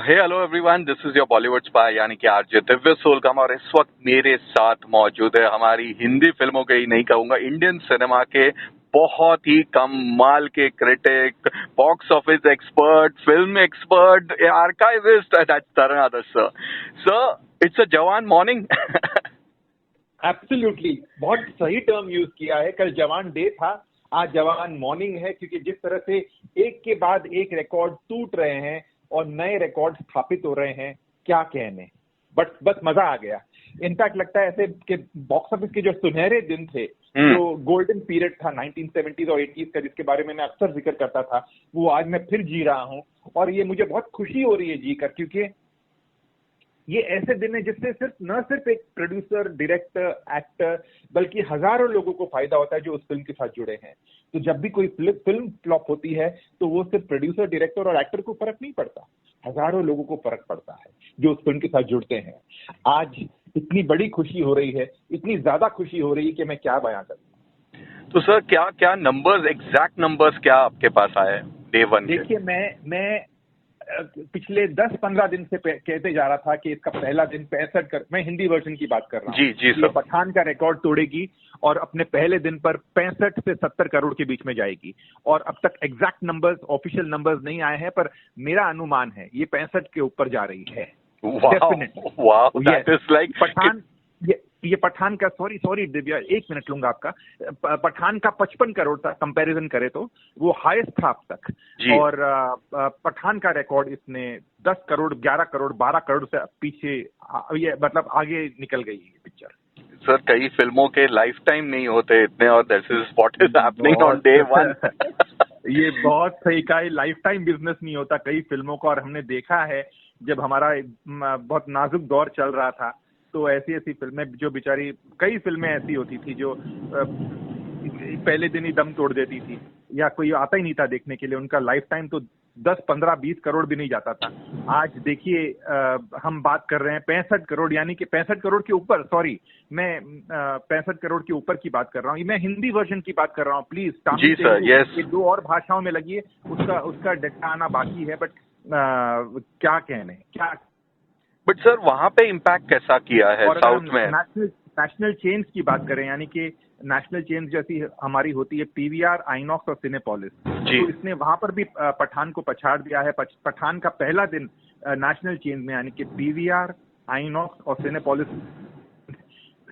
Hey hello everyone, this is your Bollywood spy यानी कि RJ Divya सोलकम। और इस वक्त मेरे साथ मौजूद है हमारी हिंदी फिल्मों के ही नहीं कहूंगा, इंडियन सिनेमा के बहुत ही कमाल के critic, box office expert, film expert, archivist, that's Taran Adarsh sir. Sir, it's a Jawan morning. Absolutely, बहुत सही टर्म यूज किया है। कल जवान डे था, आज जवान मॉर्निंग है, क्योंकि जिस तरह से एक के बाद एक रिकॉर्ड टूट रहे हैं और नए रिकॉर्ड स्थापित हो रहे हैं, क्या कहने। बट बस मजा आ गया। इनफैक्ट लगता है ऐसे कि बॉक्स ऑफिस के जो सुनहरे दिन थे, जो गोल्डन पीरियड था 1970s और 80s का, जिसके बारे में मैं अक्सर जिक्र करता था, वो आज मैं फिर जी रहा हूँ। और ये मुझे बहुत खुशी हो रही है जीकर, क्योंकि ये ऐसे दिन है जिससे न सिर्फ एक प्रोड्यूसर, डायरेक्टर, एक्टर, बल्कि हजारों लोगों को फायदा होता है जो उस फिल्म के साथ जुड़े हैं। तो जब भी कोई फिल्म फ्लॉप होती है तो वो सिर्फ प्रोड्यूसर, डायरेक्टर और एक्टर को फर्क नहीं पड़ता, हजारों लोगों को फर्क पड़ता है जो उस फिल्म के साथ जुड़ते हैं। आज इतनी बड़ी खुशी हो रही है, इतनी ज्यादा खुशी हो रही है कि मैं क्या बयां करूं। तो सर, क्या क्या नंबर्स, एग्जैक्ट नंबर्स क्या आपके पास आए डे वन के? देखिए, मैं पिछले 10-15 दिन से कहते जा रहा था कि इसका पहला दिन 65 मैं हिंदी वर्जन की बात कर रहा हूँ। जी सर। ये पठान का रिकॉर्ड तोड़ेगी और अपने पहले दिन पर 65 से 70 करोड़ के बीच में जाएगी। और अब तक एग्जैक्ट नंबर्स, ऑफिशियल नंबर्स नहीं आए हैं, पर मेरा अनुमान है ये 65 के ऊपर जा रही है। Wow, that is like Pathaan. ये पठान का, सॉरी दिव्या, 1 मिनट लूंगा आपका। पठान का 55 करोड़ था, कंपैरिजन करे तो वो हाईएस्ट था अब तक। और पठान का रिकॉर्ड इसने 10 करोड़, 11 करोड़, 12 करोड़ से पीछे, ये मतलब आगे निकल गई है पिक्चर। सर, कई फिल्मों के लाइफ टाइम नहीं होते इतने, और this is what is happening on day one. ये बहुत सही कहा, लाइफ टाइम बिजनेस नहीं होता कई फिल्मों का। और हमने देखा है जब हमारा बहुत नाजुक दौर चल रहा था, तो ऐसी ऐसी फिल्में जो बेचारी, कई फिल्में ऐसी होती थी जो पहले दिन ही दम तोड़ देती थी, या कोई आता ही नहीं था देखने के लिए। उनका लाइफ टाइम तो 10, 15, 20 करोड़ भी नहीं जाता था। आज देखिए, हम बात कर रहे हैं 65 करोड़, यानी कि 65 करोड़ के ऊपर, सॉरी, मैं 65 करोड़ के ऊपर की बात कर रहा हूँ। मैं हिंदी वर्जन की बात कर रहा हूँ। प्लीज, जी सर, यस। ये 2 और भाषाओं में लगी है, उसका डेटा आना बाकी है। बट क्या कहने, क्या। बट सर, वहां पे इम्पैक्ट कैसा किया है साउथ में? नेशनल चेन्स की बात करें, यानी कि नेशनल चेन्स जैसी हमारी होती है पीवीआर, आइनॉक्स और सिनेपोलिस, तो इसने वहां पर भी पठान को पछाड़ दिया है। पठान का पहला दिन नेशनल चेन्स में, यानी कि पीवीआर, आइनॉक्स और सिनेपोलिस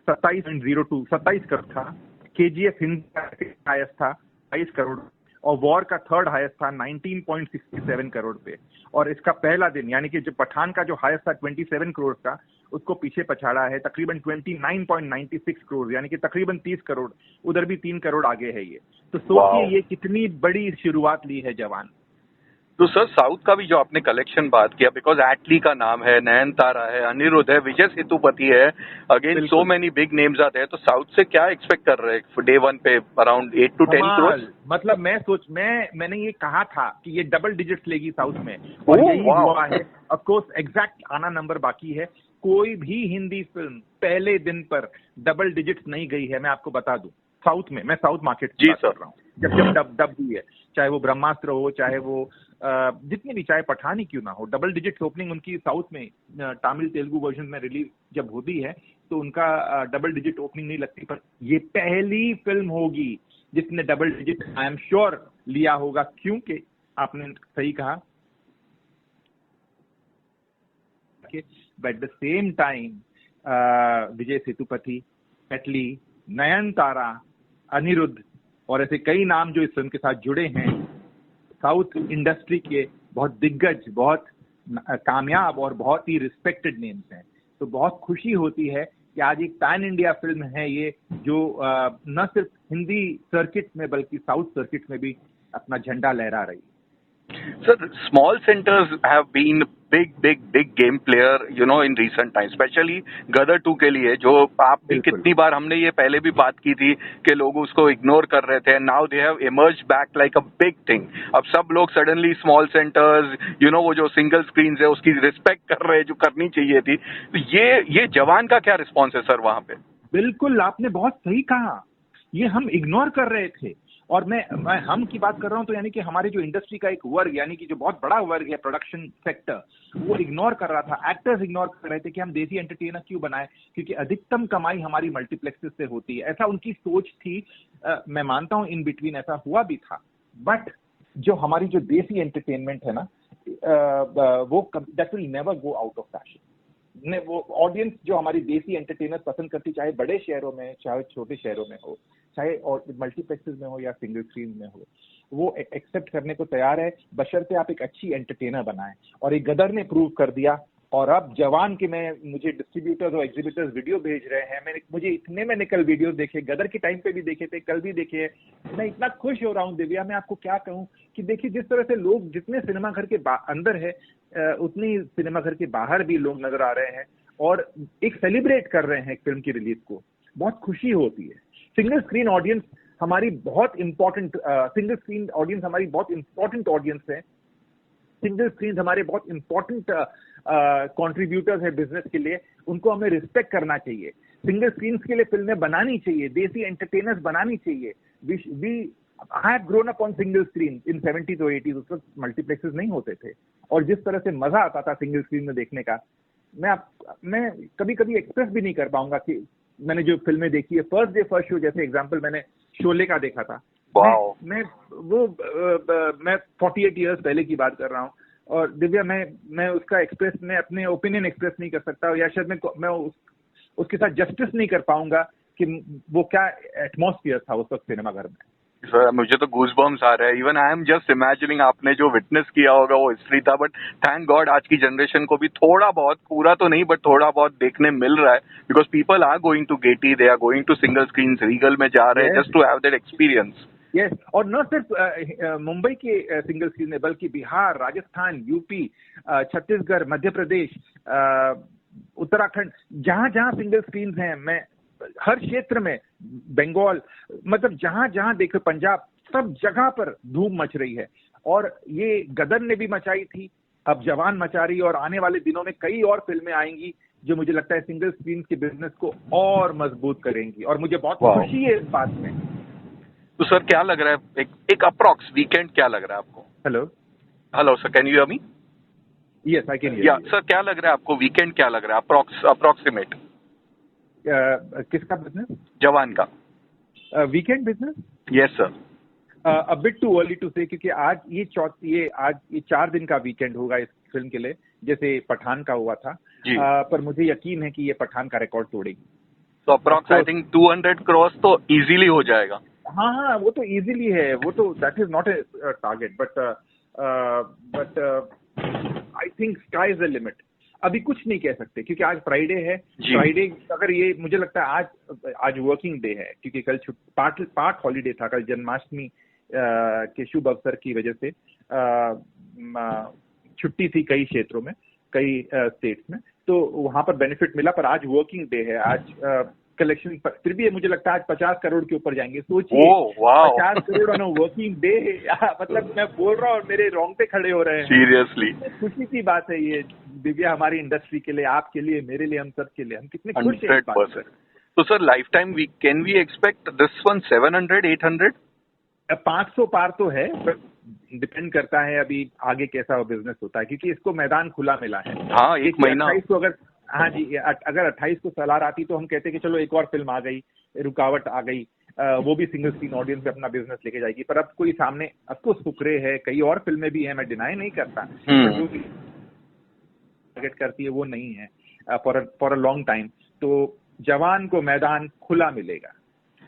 27 करोड़ था। केजीएफ हिंदी का हाईएस्ट था 22 करोड़, और वॉर का थर्ड हाईएस्ट था 19.67 करोड़ पे। और इसका पहला दिन, यानी कि जो पठान का जो हाईएस्ट था 27 करोड़ का, उसको पीछे पछाड़ा है तकरीबन 29.96 करोड़, यानी कि तकरीबन 30 करोड़, उधर भी 3 करोड़ आगे है ये। तो सोचिए ये कितनी बड़ी शुरुआत ली है जवान। तो सर, साउथ का भी जो आपने कलेक्शन बात किया, बिकॉज एटली का नाम है, नयनतारा है, अनिरुद्ध है, विजय सेतुपति है, again so many big names आते हैं। तो साउथ से क्या एक्सपेक्ट कर रहे हैं डे वन पे? Around 8 to 10 crore. मतलब मैंने ये कहा था कि ये डबल डिजिट्स लेगी साउथ में, और यही हुआ है। ऑफ कोर्स एग्जैक्ट आना नंबर बाकी है। कोई भी हिंदी फिल्म पहले दिन पर डबल डिजिट्स नहीं गई है, मैं आपको बता दूं। साउथ में, मैं साउथ मार्केट की बात कर रहा हूँ, जब डब हुई है, चाहे वो ब्रह्मास्त्र हो, चाहे वो जितनी भी, चाहे पठान ही क्यों ना हो, डबल डिजिट ओपनिंग उनकी साउथ में, तमिल तेलुगु वर्जन में रिलीज जब होती है तो उनका डबल डिजिट ओपनिंग नहीं लगती। पर ये पहली फिल्म होगी जिसने double digit, I am sure, लिया होगा, क्योंकि आपने सही कहा। But at the same time Vijay Sethupathi, Atlee, Nayanthara, Anirudh और ऐसे कई नाम जो इस फिल्म के साथ जुड़े हैं, साउथ इंडस्ट्री के बहुत दिग्गज, बहुत कामयाब और बहुत ही रिस्पेक्टेड नेम्स हैं। तो बहुत खुशी होती है कि आज एक पैन इंडिया फिल्म है ये, जो न सिर्फ हिंदी सर्किट में बल्कि साउथ सर्किट में भी अपना झंडा लहरा रही है। Sir, small centers have been big game player, in recent times, especially गदर 2 के लिए, जो आप भी कितनी बार, हमने ये पहले भी बात की थी कि लोग उसको इग्नोर कर रहे थे। Now they have emerged back like a big thing. अब सब लोग सडनली स्मॉल सेंटर्स, वो जो सिंगल स्क्रीन है उसकी रिस्पेक्ट कर रहे हैं, जो करनी चाहिए थी। तो ये जवान का क्या रिस्पॉन्स है सर वहां पे? बिल्कुल, आपने बहुत सही कहा। ये हम इग्नोर कर रहे थे, और मैं हम की बात कर रहा हूं, तो यानी कि हमारे जो इंडस्ट्री का एक वर्ग, यानी कि जो बहुत बड़ा वर्ग है प्रोडक्शन सेक्टर, वो इग्नोर कर रहा था, एक्टर्स इग्नोर कर रहे थे कि हम देसी एंटरटेनर क्यों बनाए, क्योंकि अधिकतम कमाई हमारी मल्टीप्लेक्सेस से होती है, ऐसा उनकी सोच थी। मैं मानता हूं इन बिटवीन ऐसा हुआ भी था, बट जो हमारी जो देसी एंटरटेनमेंट है ना, वो that will never go out of fashion. ने वो ऑडियंस जो हमारी देसी एंटरटेनर पसंद करती, चाहे बड़े शहरों में, चाहे छोटे शहरों में हो, चाहे और मल्टीप्लेक्सेस में हो या सिंगल स्क्रीन में हो, वो एक्सेप्ट करने को तैयार है, बशर्ते आप एक अच्छी एंटरटेनर बनाएं। और एक गदर ने प्रूव कर दिया। और अब जवान के मुझे डिस्ट्रीब्यूटर्स और एग्जीबिटर्स वीडियो भेज रहे हैं, मुझे इतने मैंने कल वीडियो देखे, गदर के टाइम पे भी देखे थे, कल भी देखे। मैं इतना खुश हो रहा हूँ दिव्या, मैं आपको क्या कहूँ कि देखिए जिस तरह से लोग जितने सिनेमा घर के अंदर है, उतनी सिनेमा घर के बाहर भी लोग नजर आ रहे हैं और एक सेलिब्रेट कर रहे हैं फिल्म की रिलीज को। बहुत खुशी होती है। सिंगल स्क्रीन ऑडियंस हमारी बहुत इंपॉर्टेंट ऑडियंस है। सिंगल स्क्रीन हमारे बहुत इंपॉर्टेंट कंट्रीब्यूटर्स है बिजनेस के लिए, उनको हमें रिस्पेक्ट करना चाहिए। सिंगल स्क्रीन के लिए फिल्में बनानी चाहिए, देसी एंटरटेनर्स बनानी चाहिए। I have grown up on single screen in 70s और 80s, उस वक्त मल्टीप्लेक्सेस नहीं होते थे, और जिस तरह से मजा आता था सिंगल स्क्रीन में देखने का, मैं कभी कभी एक्सप्रेस भी नहीं कर पाऊंगा कि मैंने जो फिल्में देखी है। फर्स्ट डे फर्स्ट शो, जैसे एग्जांपल मैंने शोले का देखा था। मैं 48 इयर्स पहले की बात कर रहा हूँ, और दिव्या मैं उसका मैं अपने ओपिनियन एक्सप्रेस नहीं कर सकता, या शायद मैं उसके साथ जस्टिस नहीं कर पाऊंगा कि वो क्या एटमॉस्फेयर था उस वक्त सिनेमा घर में। सर मुझे तो गूज़बम्स आ रहे हैं। Even I am just imagining आपने जो विटनेस किया होगा वो हिस्ट्री था। बट थैंक गॉड आज की जनरेशन को भी थोड़ा बहुत, पूरा तो नहीं बट थोड़ा बहुत देखने मिल रहा है, because people are going to Gaiety, they are going to single screen, Regal में जा रहे हैं just to have that experience. Yes, और न सिर्फ मुंबई के सिंगल स्क्रीन में, बल्कि बिहार, राजस्थान, यूपी, छत्तीसगढ़, मध्य प्रदेश, उत्तराखंड, जहां जहां सिंगल स्क्रीन हैं, मैं हर क्षेत्र में, बंगाल, मतलब जहां जहां देखो, पंजाब, सब जगह पर धूम मच रही है। और ये गदर ने भी मचाई थी, अब जवान मचा रही है, और आने वाले दिनों में कई और फिल्में आएंगी जो मुझे लगता है सिंगल स्क्रीन के बिजनेस को और मजबूत करेंगी, और मुझे बहुत खुशी है इस बात में। तो सर क्या लग रहा है, एक अप्रॉक्स वीकेंड क्या लग रहा है आपको? Hello sir, can you hear me? Yes, I can hear you. Sir क्या लग रहा है आपको, वीकेंड क्या लग रहा है अप्रॉक्सीमेट? किसका बिजनेस? जवान का weekend business? Yes sir. A bit too early to say, क्योंकि आज ये 4 दिन का वीकेंड होगा इस फिल्म के लिए, जैसे पठान का हुआ था। पर मुझे यकीन है कि ये पठान का रिकॉर्ड तोड़ेगी। तो अप्रॉक्स आई थिंक 200 करोड़ तो इजीली हो जाएगा। हाँ, वो तो इजीली है, वो तो that is not a target, but I think sky is the limit. अभी कुछ नहीं कह सकते, क्योंकि आज फ्राइडे है। फ्राइडे अगर ये, मुझे लगता है आज वर्किंग डे है, क्योंकि कल पार्ट हॉलीडे था, कल जन्माष्टमी के शुभ अवसर की वजह से छुट्टी थी कई क्षेत्रों में, कई स्टेट्स में, तो वहां पर बेनिफिट मिला। पर आज वर्किंग डे है, आज कलेक्शन फिर भी मुझे लगता है आज 50 करोड़ के ऊपर जाएंगे। सोचिए 50 करोड़ ऑन वर्किंग डे, मतलब मैं बोल रहा हूँ और मेरे रोंगटे खड़े हो रहे हैं। सीरियसली खुशी की बात है ये दिव्या, हमारी इंडस्ट्री के लिए, आपके लिए, मेरे लिए, हम सब के लिए। हम कितने खुश हैं इस बात से। तो sir lifetime can we expect this one 700, 800? 500 पार तो है, डिपेंड करता है अभी आगे कैसा बिजनेस होता है, क्योंकि इसको मैदान खुला मिला है। हाँ, एक महीना। 28 को अगर 28 को सलाह आती तो हम कहते कि चलो एक और फिल्म आ गई, रुकावट आ गई, वो भी सिंगल स्क्रीन ऑडियंस पे अपना बिजनेस लेके जाएगी। पर अब कोई सामने, अब फुकरे है, कई और फिल्में भी हैं, मैं डिनाई नहीं करता, जो टारगेट करती है वो नहीं है फॉर अ लॉन्ग टाइम। तो जवान को मैदान खुला मिलेगा।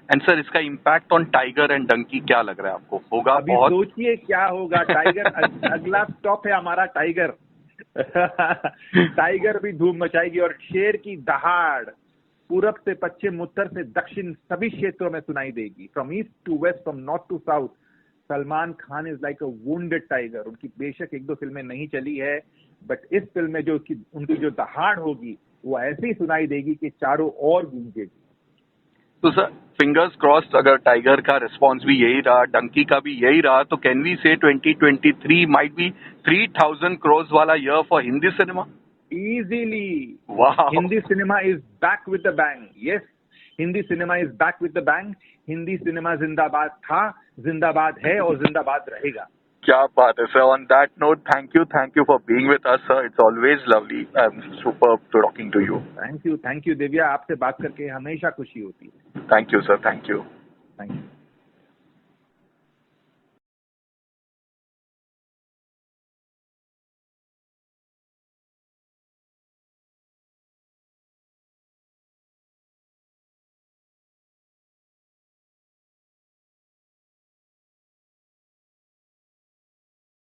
एंड सर इसका impact on Tiger and Dunki क्या लग रहा है आपको? होगा अभी बहुत? सोचिए क्या होगा। टाइगर अगला स्टॉप है हमारा, टाइगर। टाइगर भी धूम मचाएगी, और शेर की दहाड़ पूरब से पश्चिम, उत्तर से दक्षिण, सभी क्षेत्रों में सुनाई देगी, from east to west, from north to south. Salman Khan is like a wounded tiger. उनकी बेशक 1-2 फिल्में नहीं चली है, बट इस फिल्म में जो उनकी जो दहाड़ होगी वो ऐसे ही सुनाई देगी कि चारों ओर गूंजेगी। तो सर फिंगर्स क्रॉस्ड, अगर टाइगर का रिस्पॉन्स भी यही रहा, डंकी का भी यही रहा, तो कैन वी से 2023 माइट बी 3000 करोड़ वाला year for Hindi cinema? Easily. Wow. Hindi cinema is back with the bang. Yes, Hindi cinema is back with the bang. Hindi cinema जिंदाबाद था, जिंदाबाद है और जिंदाबाद रहेगा। क्या बात है sir. On that note, thank you for being with us sir. It's always lovely and super talking to you. Thank you Divya, आपसे बात करके हमेशा खुशी होती है। Thank you sir, thank you. Thank you.